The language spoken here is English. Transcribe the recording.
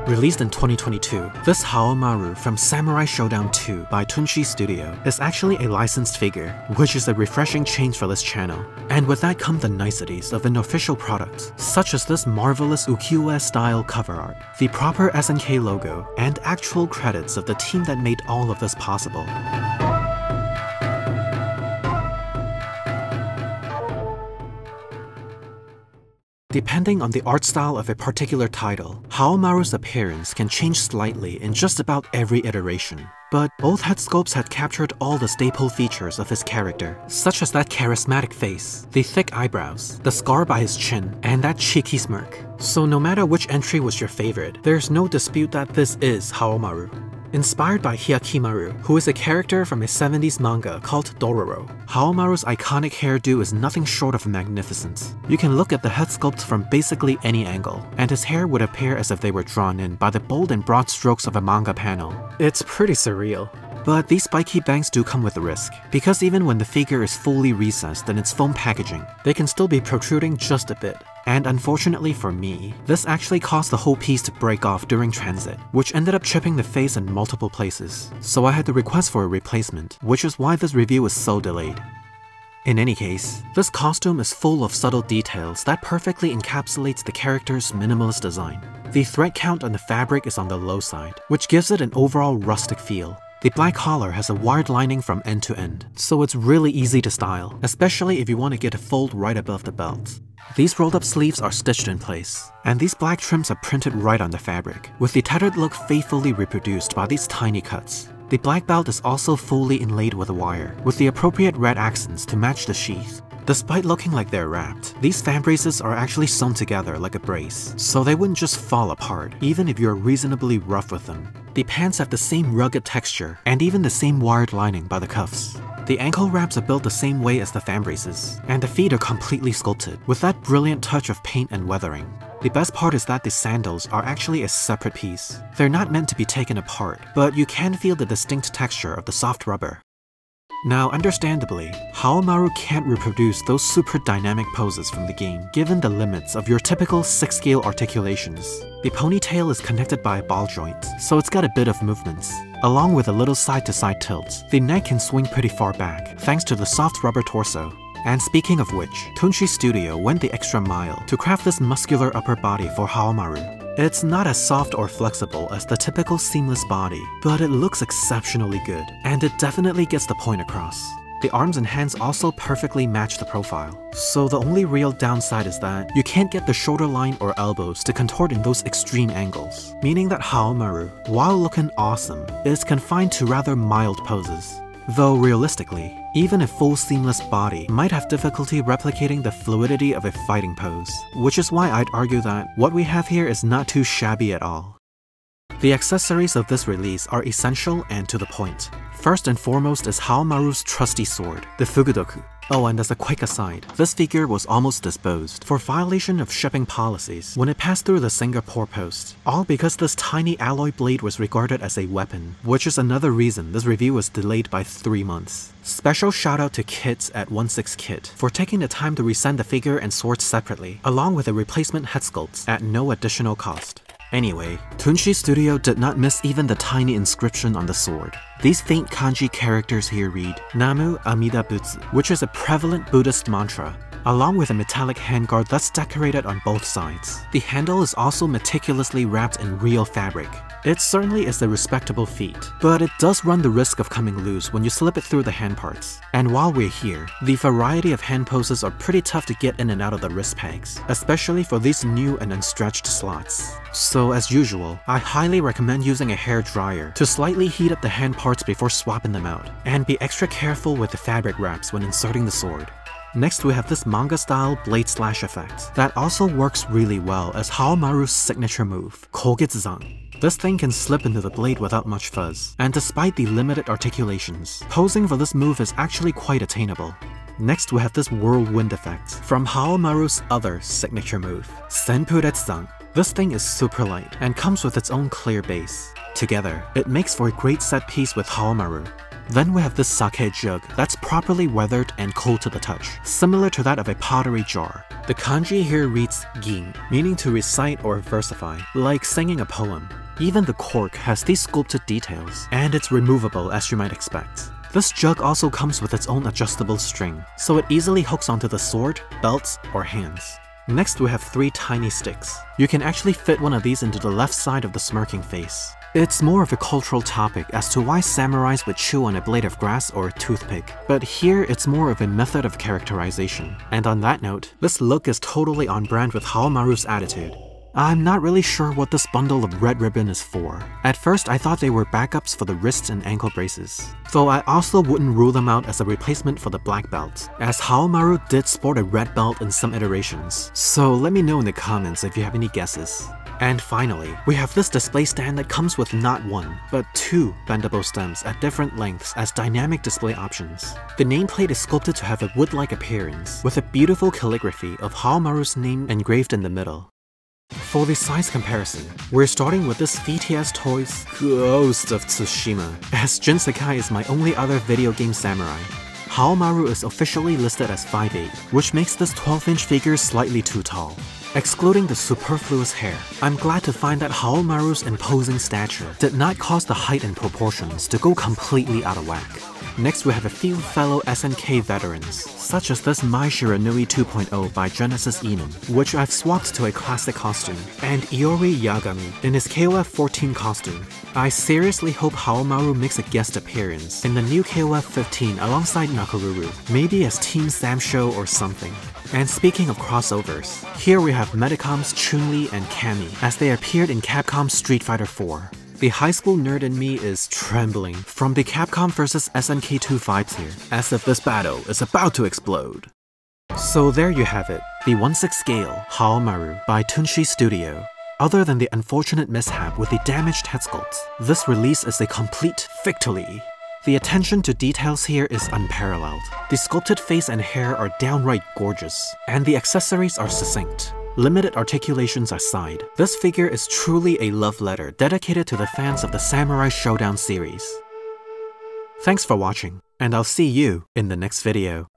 Released in 2022, this Haohmaru from Samurai Shodown 2 by Tunshi Studio is actually a licensed figure, which is a refreshing change for this channel. And with that come the niceties of an official product, such as this marvelous ukiyo-e-style cover art, the proper SNK logo, and actual credits of the team that made all of this possible. Depending on the art style of a particular title, Haohmaru's appearance can change slightly in just about every iteration. But both head sculpts had captured all the staple features of his character, such as that charismatic face, the thick eyebrows, the scar by his chin, and that cheeky smirk. So no matter which entry was your favorite, there's no dispute that this is Haohmaru. Inspired by Haohmaru, who is a character from a 70s manga called Dororo, Haohmaru's iconic hairdo is nothing short of magnificent. You can look at the head sculpt from basically any angle, and his hair would appear as if they were drawn in by the bold and broad strokes of a manga panel. It's pretty surreal. But these spiky bangs do come with a risk, because even when the figure is fully recessed in its foam packaging, they can still be protruding just a bit. And unfortunately for me, this actually caused the whole piece to break off during transit, which ended up chipping the face in multiple places. So I had to request for a replacement, which is why this review is so delayed. In any case, this costume is full of subtle details that perfectly encapsulates the character's minimalist design. The thread count on the fabric is on the low side, which gives it an overall rustic feel. The black collar has a wired lining from end to end, so it's really easy to style, especially if you want to get a fold right above the belt. These rolled up sleeves are stitched in place, and these black trims are printed right on the fabric, with the tattered look faithfully reproduced by these tiny cuts. The black belt is also fully inlaid with wire, with the appropriate red accents to match the sheath. Despite looking like they're wrapped, these fan braces are actually sewn together like a brace, so they wouldn't just fall apart, even if you're reasonably rough with them. The pants have the same rugged texture, and even the same wired lining by the cuffs. The ankle wraps are built the same way as the fan braces, and the feet are completely sculpted, with that brilliant touch of paint and weathering. The best part is that the sandals are actually a separate piece. They're not meant to be taken apart, but you can feel the distinct texture of the soft rubber. Now, understandably, Haohmaru can't reproduce those super dynamic poses from the game given the limits of your typical 6-scale articulations. The ponytail is connected by a ball joint, so it's got a bit of movements. Along with a little side-to-side tilt, the neck can swing pretty far back thanks to the soft rubber torso. And speaking of which, Tunshi Studio went the extra mile to craft this muscular upper body for Haohmaru. It's not as soft or flexible as the typical seamless body, but it looks exceptionally good, and it definitely gets the point across. The arms and hands also perfectly match the profile. So the only real downside is that you can't get the shoulder line or elbows to contort in those extreme angles, meaning that Haohmaru, while looking awesome, is confined to rather mild poses. Though realistically, even a full seamless body might have difficulty replicating the fluidity of a fighting pose, which is why I'd argue that what we have here is not too shabby at all. The accessories of this release are essential and to the point. First and foremost is Haohmaru's trusty sword, the Fugudoku. Oh, and as a quick aside, this figure was almost disposed for violation of shipping policies when it passed through the Singapore post, all because this tiny alloy blade was regarded as a weapon, which is another reason this review was delayed by 3 months. Special shout out to Kits at 16kit for taking the time to resend the figure and sword separately, along with a replacement head sculpt at no additional cost. Anyway, Tunshi Studio did not miss even the tiny inscription on the sword. These faint kanji characters here read Namu Amida Butsu, which is a prevalent Buddhist mantra, along with a metallic handguard that's decorated on both sides. The handle is also meticulously wrapped in real fabric. It certainly is a respectable feat, but it does run the risk of coming loose when you slip it through the hand parts. And while we're here, the variety of hand poses are pretty tough to get in and out of the wrist pegs, especially for these new and unstretched slots. So as usual, I highly recommend using a hair dryer to slightly heat up the hand parts before swapping them out, and be extra careful with the fabric wraps when inserting the sword. Next we have this manga-style blade slash effect that also works really well as Haohmaru's signature move, Kogetsuzan. This thing can slip into the blade without much fuzz, and despite the limited articulations, posing for this move is actually quite attainable. Next we have this whirlwind effect from Haohmaru's other signature move, Senpuretsuzan. This thing is super light and comes with its own clear base. Together, it makes for a great set piece with Haohmaru. Then we have this sake jug that's properly weathered and cold to the touch, similar to that of a pottery jar. The kanji here reads gin, meaning to recite or versify, like singing a poem. Even the cork has these sculpted details, and it's removable as you might expect. This jug also comes with its own adjustable string, so it easily hooks onto the sword, belts, or hands. Next we have 3 tiny sticks. You can actually fit one of these into the left side of the smirking face. It's more of a cultural topic as to why samurais would chew on a blade of grass or a toothpick, but here it's more of a method of characterization. And on that note, this look is totally on brand with Haohmaru's attitude. I'm not really sure what this bundle of red ribbon is for. At first I thought they were backups for the wrist and ankle braces, though I also wouldn't rule them out as a replacement for the black belt, as Haohmaru did sport a red belt in some iterations, so let me know in the comments if you have any guesses. And finally, we have this display stand that comes with not 1, but 2 bendable stems at different lengths as dynamic display options. The nameplate is sculpted to have a wood-like appearance, with a beautiful calligraphy of Haohmaru's name engraved in the middle. For the size comparison, we're starting with this VTS Toys Ghost of Tsushima, as Jin Sakai is my only other video game samurai. Haohmaru is officially listed as 5'8", which makes this 12-inch figure slightly too tall. Excluding the superfluous hair, I'm glad to find that Haohmaru's imposing stature did not cause the height and proportions to go completely out of whack. Next we have a few fellow SNK veterans, such as this Mai Shiranui 2.0 by Genesis Enon, which I've swapped to a classic costume, and Iori Yagami in his KOF 14 costume. I seriously hope Haohmaru makes a guest appearance in the new KOF 15 alongside Nakoruru, maybe as Team Samsho or something. And speaking of crossovers, here we have Medicom's Chun-Li and Cammy as they appeared in Capcom's Street Fighter 4. The high school nerd in me is trembling from the Capcom vs SNK2 vibes here, as if this battle is about to explode. So there you have it, the 1/6 scale Haohmaru by Tunshi Studio. Other than the unfortunate mishap with the damaged head sculpts, this release is a complete victory. The attention to details here is unparalleled. The sculpted face and hair are downright gorgeous, and the accessories are succinct. Limited articulations aside, this figure is truly a love letter dedicated to the fans of the Samurai Shodown series. Thanks for watching, and I'll see you in the next video.